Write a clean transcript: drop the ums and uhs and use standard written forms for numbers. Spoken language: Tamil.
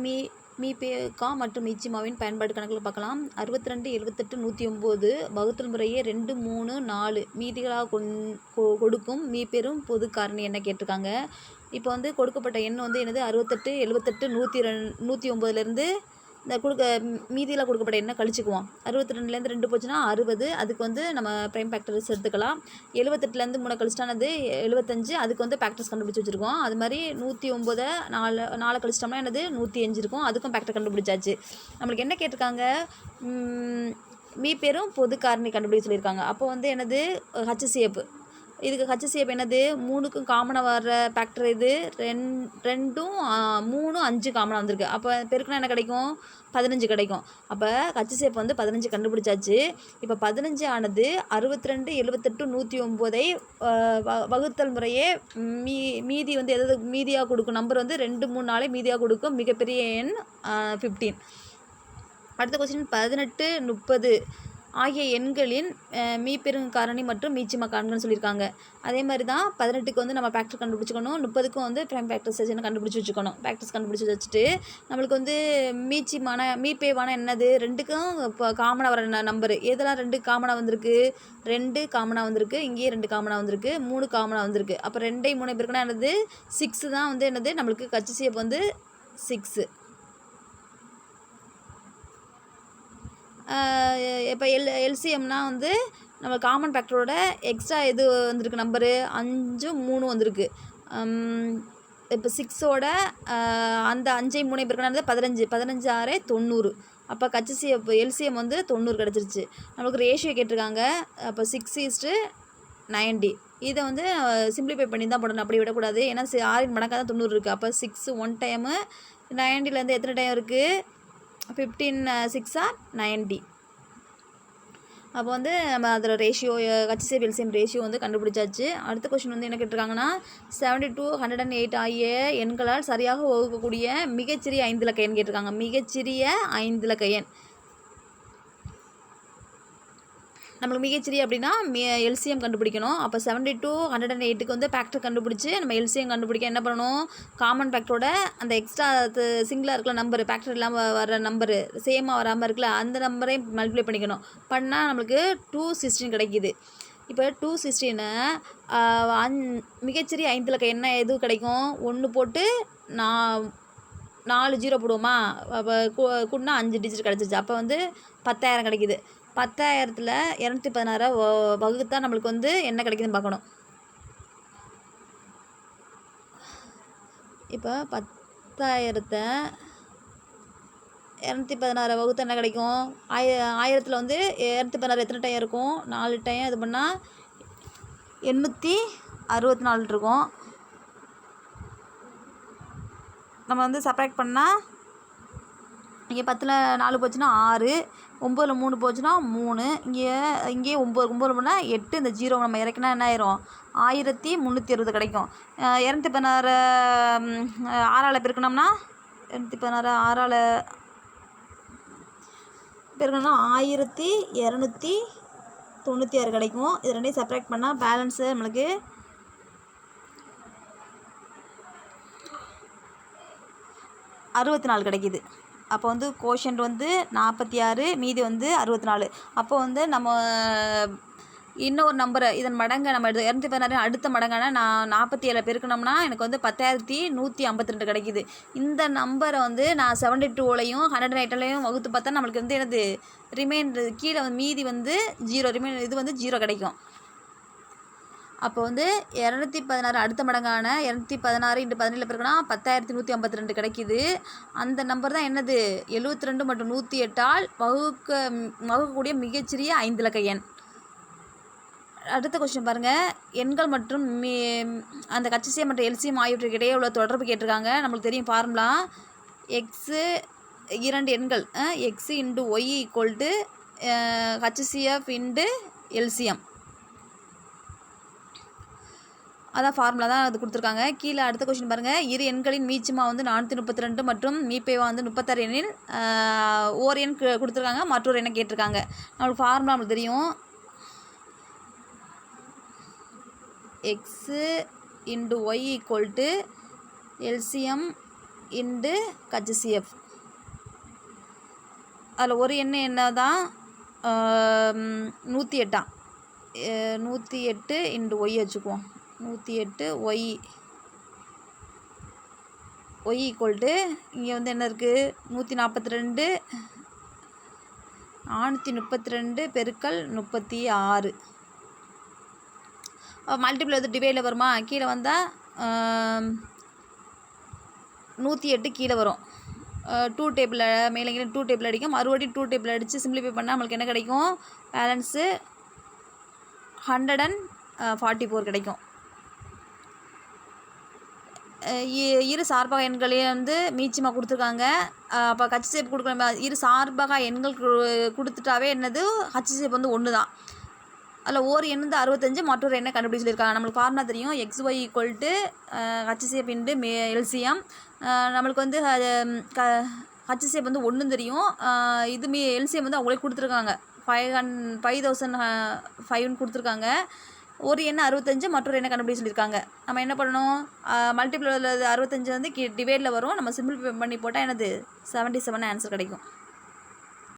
மீ மீபேகா மற்றும் மீச்சிமாவின் பயன்பாடு கணக்கில் பார்க்கலாம். 62, 78, 109 வகுத்தல் முறையே 2, 3, 4 மீதிகளாக கொடுக்கும் மீப்பெரும் பொது காரணி என்ன கேட்டிருக்காங்க. இப்போ வந்து கொடுக்கப்பட்ட எண் வந்து என்னது 68, 78, 109லேருந்து இந்த மீதியில் கொடுக்கப்பட்ட எண்ணை கழிச்சுக்குவோம். 62லேருந்து 2 போச்சுன்னா 60, அதுக்கு வந்து நம்ம ப்ரைம் ஃபேக்டர்ஸ் எடுத்துக்கலாம். 78லேருந்து 3 கழிச்சிட்டானது 75, அதுக்கு வந்து ஃபேக்டர்ஸ் கண்டுபிடிச்சி வச்சுருக்கோம். அது மாதிரி 109 4 கழிச்சிட்டோம்னா என்னது 105 இருக்கும், அதுக்கும் ஃபேக்டர் கண்டுபிடிச்சாச்சு. நம்மளுக்கு என்ன கேட்டிருக்காங்க, மீப்பெரும் பொது காரணி கண்டுபிடிக்க சொல்லியிருக்காங்க. அப்போ வந்து என்னது HCF. இதுக்கு HCF என்னது 3க்கும் காமனாக வர்ற ஃபேக்டர் இது 2, 3, 5 காமனாக வந்திருக்கு. அப்போ பெருக்குனா என்ன கிடைக்கும் 15 கிடைக்கும். அப்போ HCF வந்து 15 கண்டுபிடிச்சாச்சு. இப்போ 15 ஆனது 62, 78, 109ஐ வகுத்தல் முறையே மீதி வந்து எதாவது மீதியாக கொடுக்கும் நம்பர் வந்து 2, 3, 4 மீதியாக கொடுக்கும் மிகப்பெரிய எண் 15. அடுத்த கொஸ்டின் 18, 30 ஆகிய எண்களின் மீப்பெரும் காரணி மற்றும் மீச்சிமா காரணிகள்னு சொல்லியிருக்காங்க. அதே மாதிரி தான் 18க்கு வந்து நம்ம ஃபேக்டர் கண்டுபிடிச்சிக்கணும், 30க்கும் வந்து ப்ரைம் ஃபேக்டர்ஸ் கண்டுபிடிச்சி வச்சுக்கணும். ஃபேக்டர்ஸ் கண்டுபிடிச்சி வச்சுட்டு நம்மளுக்கு வந்து மீப்பேவான என்னது 2க்கும் இப்போ காமனாக வர நம்பரு எதெல்லாம் 2 காமனாக வந்திருக்கு, 2 காமனாக வந்திருக்கு, இங்கேயே 2 காமனாக வந்திருக்கு, 3 காமனாக வந்திருக்கு. அப்போ 2 3 பேருக்குன்னா என்னது 6 தான் வந்து என்னது நம்மளுக்கு HCF வந்து 6. இப்போ எல்சிஎம்னா வந்து நம்ம காமன் ஃபேக்டரோட எக்ஸ்ட்ரா எது வந்திருக்கு நம்பரு 5, 3 வந்திருக்கு. இப்போ 6ஓட அந்த 5 3 பேருக்குன்னா 15, 15 6 90. அப்போ HCF எல்சிஎம் வந்து 90 கிடச்சிருச்சு. நம்மளுக்கு ரேஷியோ கேட்டிருக்காங்க. அப்போ 6:90. இதை வந்து சிம்பிளிஃபை பண்ணி தான் போடணும், அப்படி விடக்கூடாது. ஏன்னா 6 மடங்காக தான் 90 இருக்குது. அப்போ 6 1 டைமு 90லேருந்து எத்தனை டைம் இருக்குது 15 6 90. அப்போ வந்து நம்ம அதில் ரேஷியோ HCF LCM ரேஷியோ வந்து கண்டுபிடிச்சாச்சு. அடுத்த கொஸ்டின் வந்து என்ன கேட்டிருக்காங்கன்னா 72, 108 ஆகிய எண்களால் சரியாக வகுக்கக்கூடிய மிகச்சிறிய 5 இலக்க எண் கேட்டிருக்காங்க. மிகச்சிறிய 5 இலக்க எண் நம்மளுக்கு மிகச்சிறிய அப்படின்னா எல்சிஎம் கண்டுபிடிக்கணும். அப்போ 72, 108க்கு வந்து ஃபேக்டர் கண்டுபிடிச்சி நம்ம எல்சிஎம் கண்டுபிடிக்க என்ன பண்ணணும், காமன் ஃபேக்டரோட அந்த எக்ஸ்ட்ரா சிங்கிளாக இருக்கிற நம்பரு ஃபேக்டர் இல்லாமல் வர நம்பரு சேமாக வராமல் இருக்குல்ல அந்த நம்பரை மல்டிப்ளை பண்ணிக்கணும். பண்ணால் நம்மளுக்கு 216 கிடைக்கிது. இப்போ 216 மிகச்சிறிய 5 இலக்க என்ன எது கிடைக்கும், 1 போட்டு 4 0 போடுவோமா, அப்போ கூட்டினா 5 டிஜிட் கிடச்சிச்சு. அப்போ வந்து 10,000 கிடைக்கிது. 10,000ல் 216 வகுத்தா நம்மளுக்கு வந்து என்ன கிடைக்குதுன்னு பார்க்கணும். இப்போ 10,000த்தை 216 வகுத்தா என்ன கிடைக்கும், 1000ல் வந்து 216 எத்தனை டைம் இருக்கும், 4 டைம் இது பண்ணால் 864 இருக்கும். நம்ம வந்து சப்ராக்ட் பண்ணால் இங்கே 10ல் 4 போச்சுன்னா 6, 9ல் 3 போச்சுன்னா 3, இங்கே 9 பண்ணால் 8, இந்த 0 நம்ம இறக்கினா என்ன ஆயிரும் 1360 கிடைக்கும். 216 6ஆல் பெருக்கணும்னா 216 6ஆல் பெருக்கணும்னா 1296 கிடைக்கும். இது ரெண்டையும் சப்ராக்ட் பண்ணால் பேலன்ஸு நம்மளுக்கு 64 கிடைக்கிது. அப்போ வந்து கோஷன்ட் வந்து 46, மீதி வந்து 64. அப்போ வந்து நம்ம இன்னொரு நம்பரை இதன் மடங்கை நம்ம 216 அடுத்த மடங்கான 47 பெருக்கணும்னா எனக்கு வந்து 10,152 கிடைக்கிது. இந்த நம்பரை வந்து நான் 72லையும் 108லையும் வகுத்து பார்த்தா நம்மளுக்கு வந்து என்னது ரிமைண்டர் கீழே மீதி வந்து 0 ரிமைண்டர் இது வந்து 0 கிடைக்கும். அப்போ வந்து 216 அடுத்த மடங்கான 216 × 17 பெருக்குனா 10,152 கிடைக்கிது. அந்த நம்பர் தான் என்னது 72 மற்றும் 108ஆல் வகுக்கக்கூடிய மிகச்சிறிய 5 இலக்க எண். அடுத்த கொஸ்டின் பாருங்கள், எண்கள் மற்றும் அந்த HCF மற்றும் LCM ஆகியவற்றுக்கு இடையே உள்ள தொடர்பு கேட்டிருக்காங்க. நம்மளுக்கு தெரியும் ஃபார்முலா எக்ஸு 2 எண்கள் x × y = HCF × LCM. அதான் ஃபார்முலா தான் அது கொடுத்துருக்காங்க. கீழே அடுத்த கொஸ்டின் பாருங்கள், இரு எண்களின் மீச்சிமா வந்து 432 மற்றும் மீப்பேவா வந்து 36 எண்ணில் ஓர் எண் கொடுத்துருக்காங்க, மற்றொரு எண்ணை கேட்டிருக்காங்க. நம்மளுக்கு ஃபார்முலா நம்மளுக்கு தெரியும், x × y = LCM into HCF. அதில் ஒரு எண் என்ன தான் 108 108 இன்டு ஒய் வச்சுக்குவோம். 108 ஒய் ஈக்குவல் டு இங்கே வந்து என்ன இருக்குது 142 432 பெருக்கல் 36. மல்டிபிள் வந்து டிவைடில் வருமா, கீழே வந்தால் 108 கீழே வரும். 2 டேபிளில் மேலே 2 டேபிள் அடிக்கும், மறுபடியும் 2 டேபிள் அடித்து சிம்பிளிஃபை பண்ணால் நம்மளுக்கு என்ன கிடைக்கும், பேலன்ஸு 144 கிடைக்கும். இரு சார்பக எண்களையும் வந்து மீச்சமாக கொடுத்துருக்காங்க. அப்போ HCF கொடுக்குற இரு சார்பக எண்கள் கொடுத்துட்டாவே என்னது HCF வந்து ஒன்று தான். அதில் ஒரு எண் வந்து 65, மற்றொரு எண்ணை கண்டுபிடிச்சி சொல்லியிருக்காங்க. நம்மளுக்கு ஃபார்முலா தெரியும், XY equal to HCF into LCM. நம்மளுக்கு வந்து HCF வந்து ஒன்றும் தெரியும், இது LCM வந்து அவங்களே கொடுத்துருக்காங்க 5005 கொடுத்துருக்காங்க. ஒரு எண்ணை 65, மற்றொரு எண்ணை கண்டுபிடிச்சி சொல்லியிருக்காங்க. நம்ம என்ன பண்ணணும், மல்டிபிள் 65 வந்து டிவைடில் வரும், நம்ம சிம்பிளிஃபை பண்ணி போட்டால் என்னது 77 ஆன்சர் கிடைக்கும்.